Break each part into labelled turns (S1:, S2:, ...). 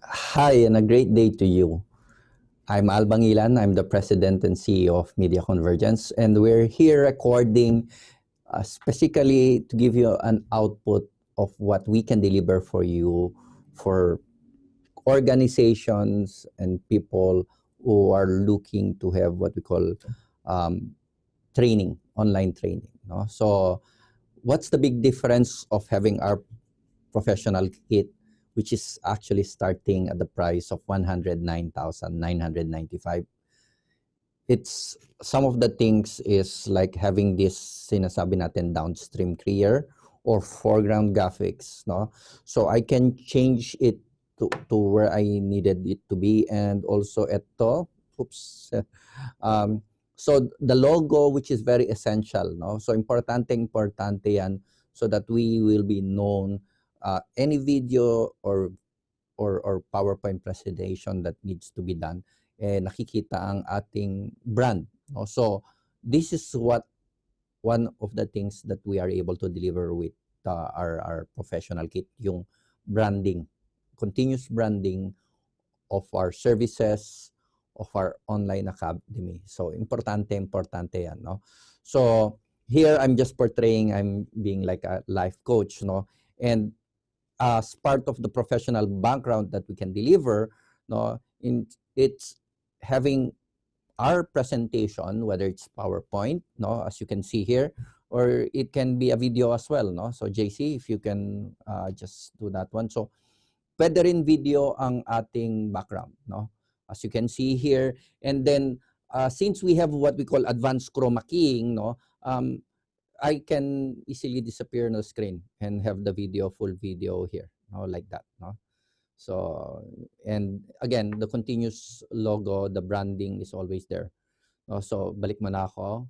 S1: Hi, and a great day to you. I'm Al Bangilan. I'm the President and CEO of Media Convergence, and we're here recording specifically to give you an output of what we can deliver for you for organizations and people who are looking to have what we call um, training, online training. No? So, what's the big difference of having our professional kit, which is actually starting at the price of 109,995? It's some of the things is like having this sinasabi natin downstream clear or foreground graphics, no? So I can change it to where I needed it to be, and also ito, oops, so the logo, which is very essential, no? So importante yan, so that we will be known, any video or PowerPoint presentation that needs to be done, nakikita ang ating brand, no? So this is what one of the things that we are able to deliver with our professional kit, yung branding, continuous branding of our services, of our online academy. So importante yan, no? So here I'm just portraying I'm being like a life coach, no? And as part of the professional background that we can deliver, no, in it's having our presentation, whether it's PowerPoint, no, as you can see here, or it can be a video as well, no. So JC, if you can just do that one. So pwede rin video ang ating background, no, as you can see here. And then since we have what we call advanced chroma keying, no, I can easily disappear on the screen and have the video, full video here, no, like that, no. So, and again, the continuous logo, the branding is always there. No? So, balik mo na ako,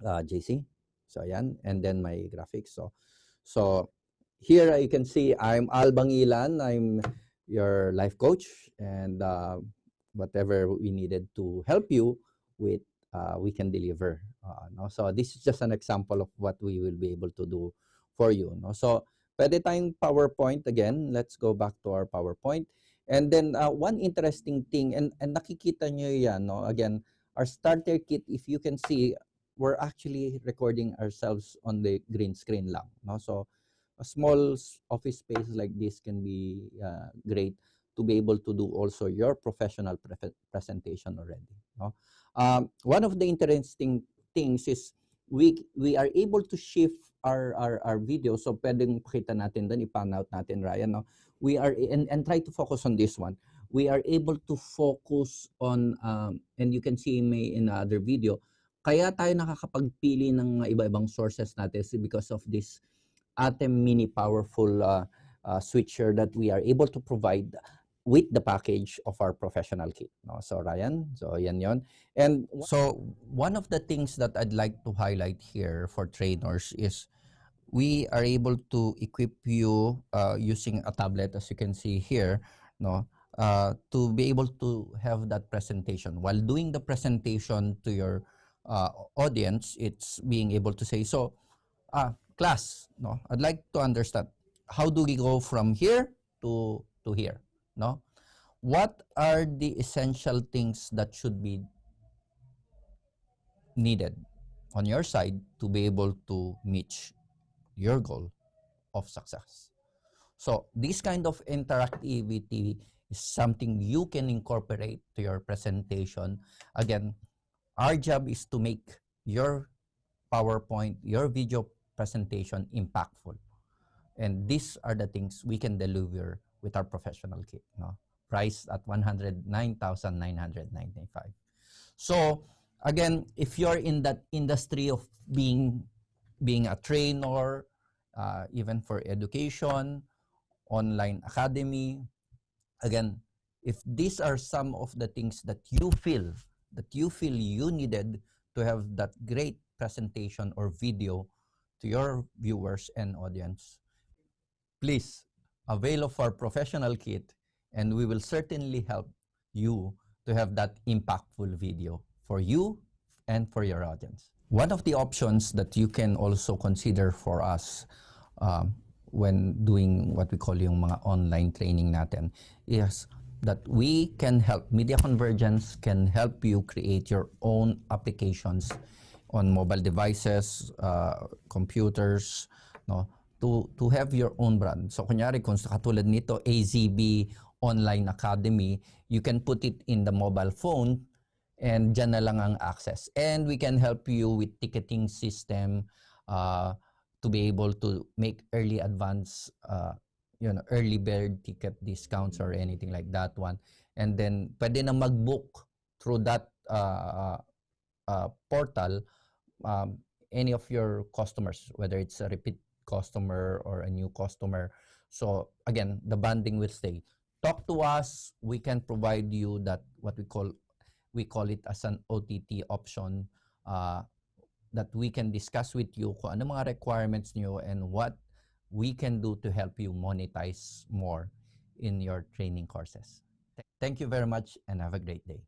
S1: JC. So, ayan. And then my graphics. So here you can see I'm Al Bangilan. I'm your life coach, and whatever we needed to help you with, we can deliver. No? So this is just an example of what we will be able to do for you. No? So pwede tayong PowerPoint again. Let's go back to our PowerPoint. And then one interesting thing, and nakikita nyo yan, no? Again, our starter kit, if you can see, we're actually recording ourselves on the green screen lang. No? So a small office space like this can be great to be able to do also your professional presentation already. No? One of the interesting things is we are able to shift our video. So pwedeng pakita natin doon, i-pan out natin, Ryan. No? We are, and try to focus on this one. We are able to focus on, and you can see me in another video, kaya tayo nakakapagpili ng iba-ibang sources natin because of this ating mini powerful switcher that we are able to provide with the package of our professional kit. No? So Ryan, so yan yon. And so one of the things that I'd like to highlight here for trainers is we are able to equip you using a tablet, as you can see here, no, to be able to have that presentation. While doing the presentation to your audience, it's being able to say, so, class, no, I'd like to understand, how do we go from here to here, no? What are the essential things that should be needed on your side to be able to meet your goal of success? So this kind of interactivity is something you can incorporate to your presentation. Again, our job is to make your PowerPoint, your video presentation impactful. And these are the things we can deliver with our professional kit, no? Priced at 109,995. So again, if you're in that industry of being a trainer, even for education, online academy, again, if these are some of the things that you feel you needed to have that great presentation or video to your viewers and audience, please avail of our professional kit, and we will certainly help you to have that impactful video for you and for your audience. One of the options that you can also consider for us, when doing what we call yung mga online training natin is that we can help, Media Convergence can help you create your own applications on mobile devices, computers, no, to have your own brand. So kunyari kung sa katulad nito AZB Online Academy, you can put it in the mobile phone and dyan na lang ang access. And we can help you with ticketing system, to be able to make early advance, early bird ticket discounts or anything like that one. And then pwede na mag-book through that portal, any of your customers, whether it's a repeat customer or a new customer. So again, the banding will stay. Talk to us. We can provide you that what we call it as an OTT option, that we can discuss with you kung ano mga requirements niyo and what we can do to help you monetize more in your training courses. Thank you very much and have a great day.